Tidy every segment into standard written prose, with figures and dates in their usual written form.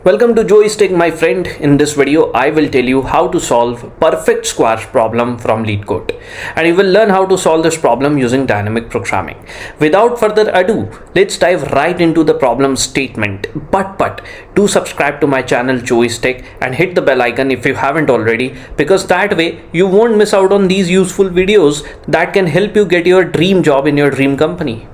Welcome to Joystick, my friend. In this video, I will tell you how to solve perfect squares problem from Leetcode. And you will learn how to solve this problem using dynamic programming. Without further ado, let's dive right into the problem statement. But do subscribe to my channel Joystick and hit the bell icon if you haven't already, because that way you won't miss out on these useful videos that can help you get your dream job in your dream company.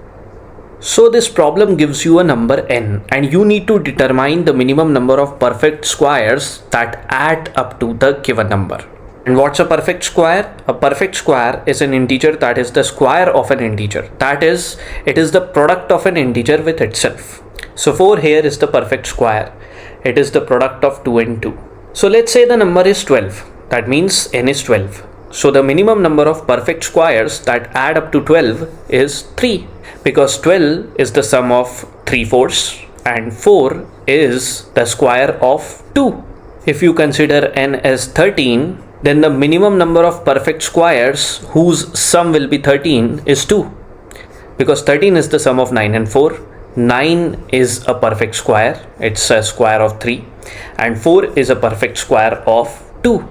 So this problem gives you a number n and you need to determine the minimum number of perfect squares that add up to the given number. And what's a perfect square? A perfect square is an integer that is the square of an integer. That is, it is the product of an integer with itself. So 4 here is the perfect square. It is the product of 2 and 2. So let's say the number is 12. That means n is 12. So the minimum number of perfect squares that add up to 12 is 3, because 12 is the sum of 3 fourths and 4 is the square of 2. If you consider n as 13, then the minimum number of perfect squares whose sum will be 13 is 2, because 13 is the sum of 9 and 4. 9 is a perfect square, it's a square of 3, and 4 is a perfect square of 2.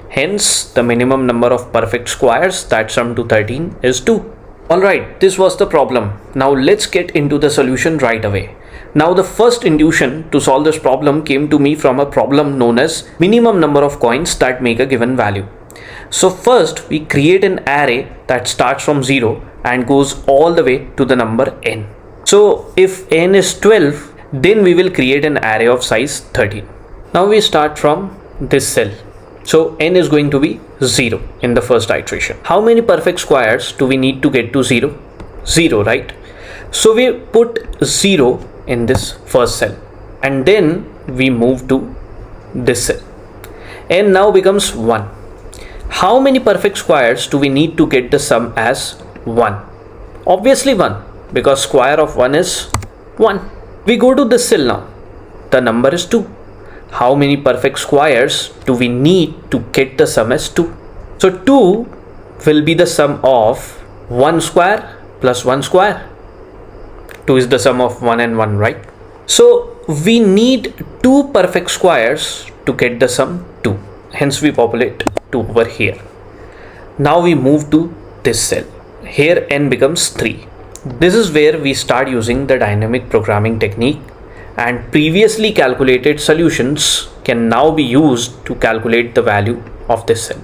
Hence, the minimum number of perfect squares that sum to 13 is 2. Alright, this was the problem. Now let's get into the solution right away. Now the first intuition to solve this problem came to me from a problem known as minimum number of coins that make a given value. So first we create an array that starts from 0 and goes all the way to the number n. So if n is 12, then we will create an array of size 13. Now we start from this cell. So n is going to be 0 in the first iteration. How many perfect squares do we need to get to 0? 0, right? So we put 0 in this first cell and then we move to this cell. N now becomes 1. How many perfect squares do we need to get the sum as 1? Obviously 1, because square of 1 is 1. We go to this cell now. The number is 2. How many perfect squares do we need to get the sum as 2? So 2 will be the sum of 1 square plus 1 square. 2 is the sum of 1 and 1, right? So we need 2 perfect squares to get the sum 2. Hence we populate 2 over here. Now we move to this cell. Here n becomes 3. This is where we start using the dynamic programming technique, and previously calculated solutions can now be used to calculate the value of this cell.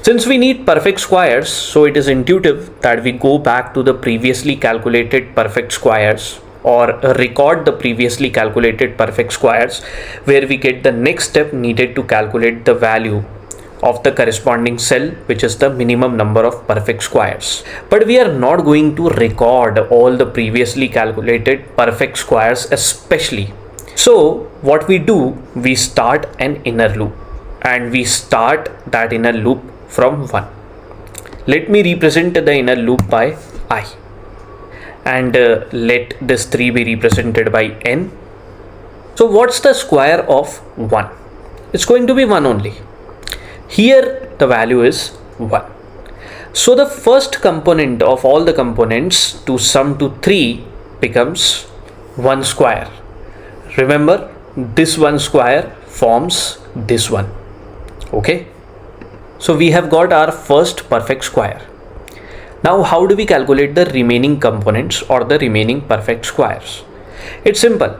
Since we need perfect squares, so it is intuitive that we go back to the previously calculated perfect squares or record the previously calculated perfect squares, where we get the next step needed to calculate the value of the corresponding cell, which is the minimum number of perfect squares. But we are not going to record all the previously calculated perfect squares especially. So what we do, we start an inner loop, and we start that inner loop from 1. Let me represent the inner loop by I, and let this 3 be represented by n. So what's the square of 1? It's going to be 1 only. Here the value is 1. So the first component of all the components to sum to 3 becomes 1 square. Remember, this 1 square forms this one. Okay. So we have got our first perfect square. Now how do we calculate the remaining components or the remaining perfect squares? It's simple.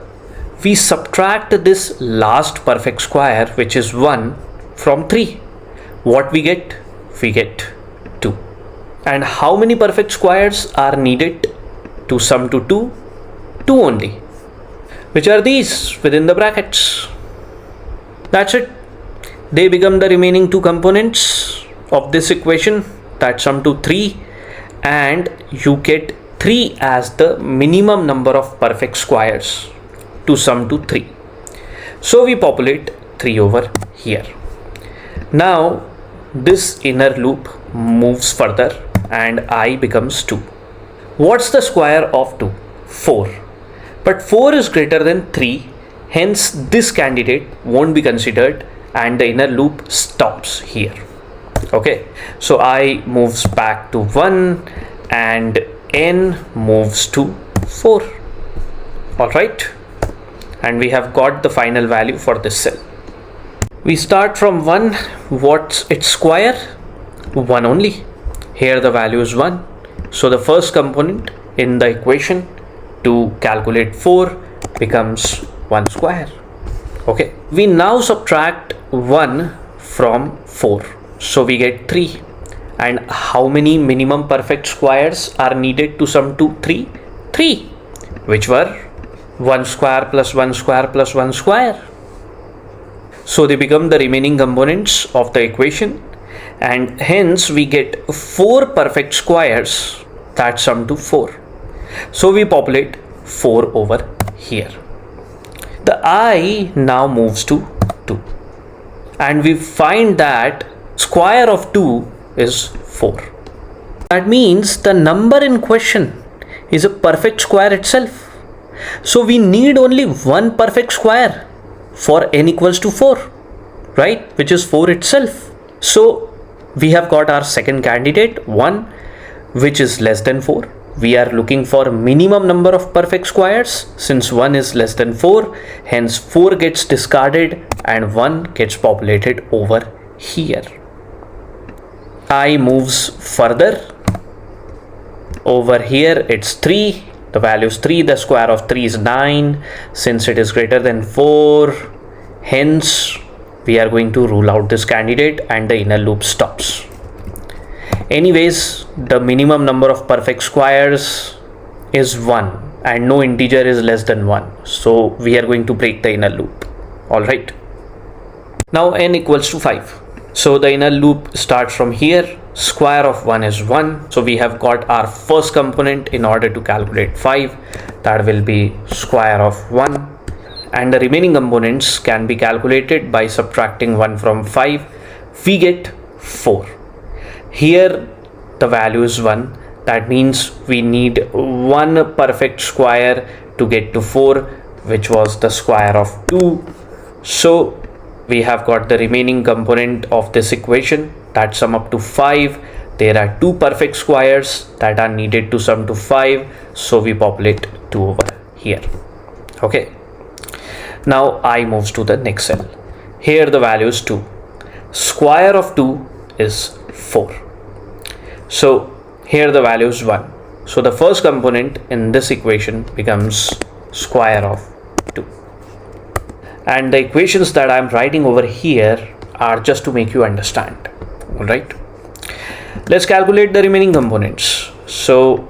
We subtract this last perfect square, which is 1, from 3. What we get? We get 2. And how many perfect squares are needed to sum to 2? 2 only. Which are these within the brackets? That's it. They become the remaining 2 components of this equation that sum to 3, and you get 3 as the minimum number of perfect squares to sum to 3. So we populate 3 over here. Now this inner loop moves further and I becomes 2. What's the square of 2? 4. But 4 is greater than 3, hence this candidate won't be considered and the inner loop stops here. Okay, so I moves back to 1 and n moves to 4. Alright, and we have got the final value for this cell. We start from 1. What's its square? 1 only. Here the value is 1. So the first component in the equation to calculate 4 becomes 1 square. Okay. We now subtract 1 from 4. So we get 3. And how many minimum perfect squares are needed to sum to 3? 3, which were 1 square plus 1 square plus 1 square. So they become the remaining components of the equation, and hence we get 4 perfect squares that sum to 4. So we populate 4 over here. The I now moves to 2, and we find that square of 2 is 4. That means the number in question is a perfect square itself. So we need only one perfect square for n equals to 4, right? Which is 4 itself. So we have got our second candidate, 1, which is less than 4. We are looking for minimum number of perfect squares. Since 1 is less than 4, hence 4 gets discarded and 1 gets populated over here. I moves further. Over here it's 3. The value is 3. The square of 3 is 9. Since it is greater than 4, hence we are going to rule out this candidate and the inner loop stops. Anyways, the minimum number of perfect squares is 1 and no integer is less than 1. So we are going to break the inner loop. Alright. Now n equals to 5. So the inner loop starts from here. Square of 1 is 1. So we have got our first component in order to calculate 5. That will be square of 1. And the remaining components can be calculated by subtracting 1 from 5. We get 4. Here the value is 1. That means we need one perfect square to get to 4, which was the square of 2. So we have got the remaining component of this equation that sum up to 5. There are 2 perfect squares that are needed to sum to 5. So we populate 2 over here. Okay. Now I moves to the next cell. Here the value is 2. Square of 2 is 4. So here the value is 1. So the first component in this equation becomes square of 2. And the equations that I'm writing over here are just to make you understand. Alright. Let's calculate the remaining components. So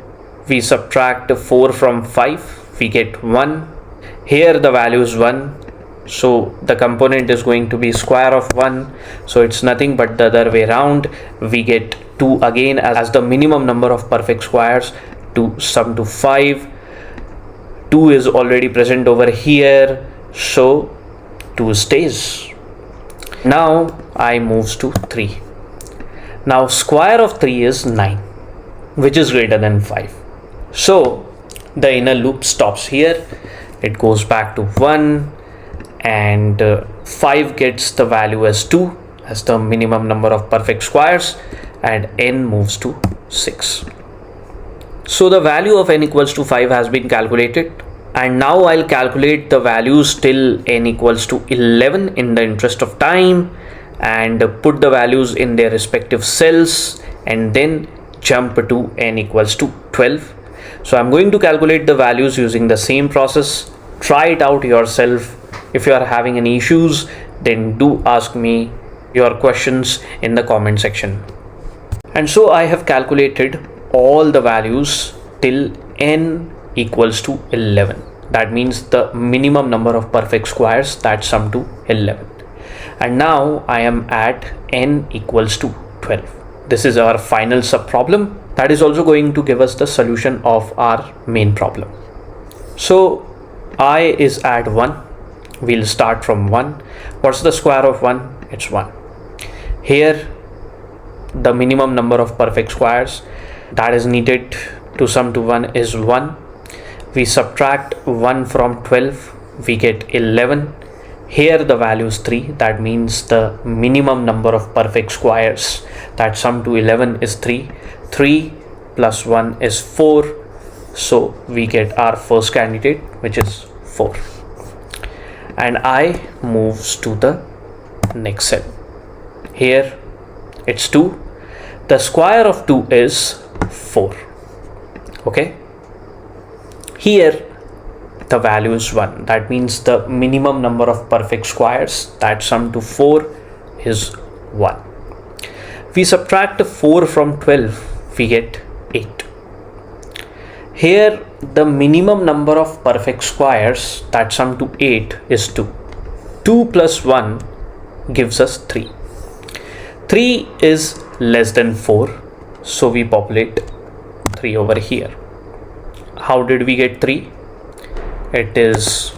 we subtract 4 from 5. We get 1. Here the value is 1. So the component is going to be square of 1. So it's nothing but the other way around. We get 2 again as the minimum number of perfect squares to sum to 5. 2 is already present over here. So 2 stays. Now I moves to 3. Now square of 3 is 9, which is greater than 5. So the inner loop stops here. It goes back to 1 and 5 gets the value as 2 as the minimum number of perfect squares, and n moves to 6. So the value of n equals to 5 has been calculated, and now I'll calculate the values till n equals to 11 in the interest of time and put the values in their respective cells and then jump to n equals to 12. So I'm going to calculate the values using the same process. Try it out yourself. If you are having any issues, then do ask me your questions in the comment section. And so I have calculated all the values till n equals to 11. That means the minimum number of perfect squares that sum to 11. And now I am at n equals to 12. This is our final sub problem. That is also going to give us the solution of our main problem. So I is at 1. We'll start from 1. What's the square of 1? It's 1. Here the minimum number of perfect squares that is needed to sum to 1 is 1. We subtract 1 from 12. We get 11. Here the value is 3. That means the minimum number of perfect squares that sum to 11 is 3. 3 plus 1 is 4. So we get our first candidate, which is 4. and I moves to the next cell. Here it's 2. The square of 2 is 4. Okay. Here the value is 1. That means the minimum number of perfect squares that sum to 4 is 1. We subtract 4 from 12, we get 8. Here the minimum number of perfect squares that sum to 8 is 2. 2 plus 1 gives us 3. 3 is less than 4, so we populate 3 over here. How did we get 3? It is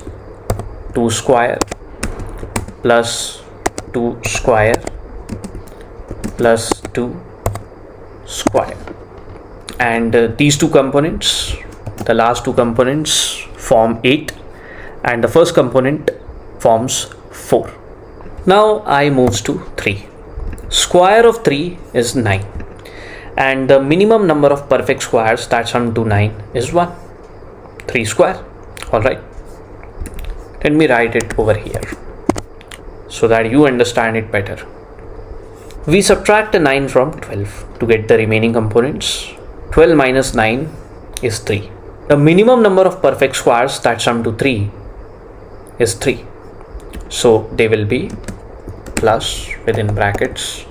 2 square plus 2 square plus 2 square. And these two components, the last two components form 8 and the first component forms 4. Now I moves to 3. Square of 3 is 9 and the minimum number of perfect squares that sum to 9 is 1. 3 square. Alright. Let me write it over here so that you understand it better. We subtract a 9 from 12 to get the remaining components. 12 minus 9 is 3. The minimum number of perfect squares that sum to 3 is 3. So they will be plus within brackets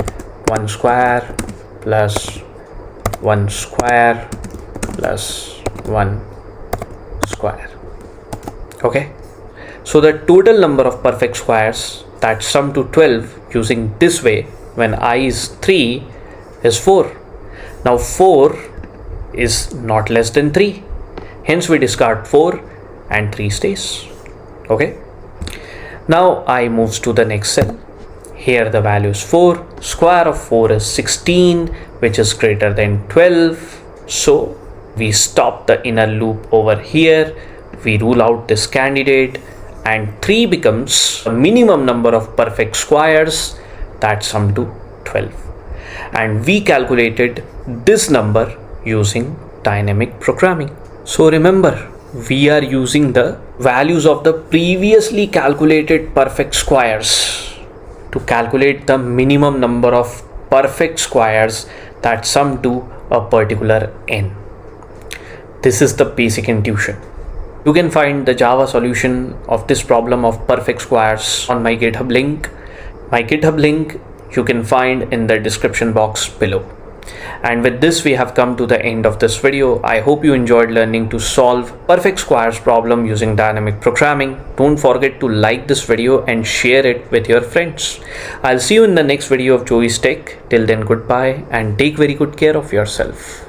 1 square plus 1 square plus 1 square. Okay. So the total number of perfect squares that sum to 12 using this way when I is 3 is 4. Now 4 is not less than 3. Hence we discard 4 and 3 stays. Okay. Now I moves to the next cell. Here the value is 4. Square of 4 is 16, which is greater than 12. So we stop the inner loop over here. We rule out this candidate and 3 becomes the minimum number of perfect squares that sum to 12. And we calculated this number using dynamic programming. So remember, we are using the values of the previously calculated perfect squares to calculate the minimum number of perfect squares that sum to a particular n. This is the basic intuition. You can find the Java solution of this problem of perfect squares on my GitHub link. My GitHub link you can find in the description box below. And with this we have come to the end of this video. I hope you enjoyed learning to solve perfect squares problem using dynamic programming. Don't forget to like this video and share it with your friends. I'll see you in the next video of Joey's Tech. Till then, goodbye and take very good care of yourself.